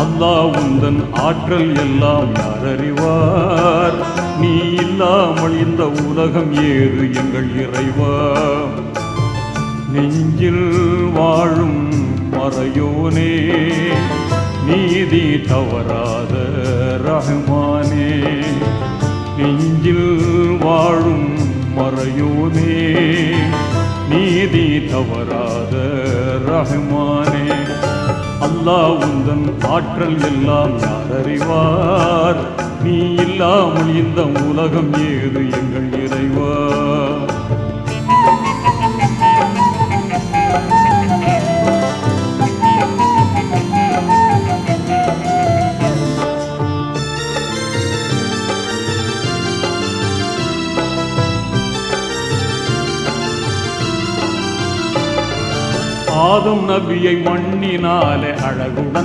அல்லாஹ் உந்தன் ஆற்றல் எல்லாம் யார் அறிவார்? நீ இல்லாமல் இந்த உலகம் ஏது எங்கள் இறைவா? நெஞ்சில் வாழும் மறையோனே, நீதி தவறாத ரஹ்மானே. நெஞ்சில் வாழும் மறையோனே, நீதி தவறாத ரஹ்மானே. அல்லாஹ் உந்தன் ஆற்றல் எல்லாம் யார் அறிவார்? நீ இல்லாமல் இந்த உலகம் ஏது எங்கள் இறைவா? ஆதம் நபியை மண்ணினாலே அழகுடன்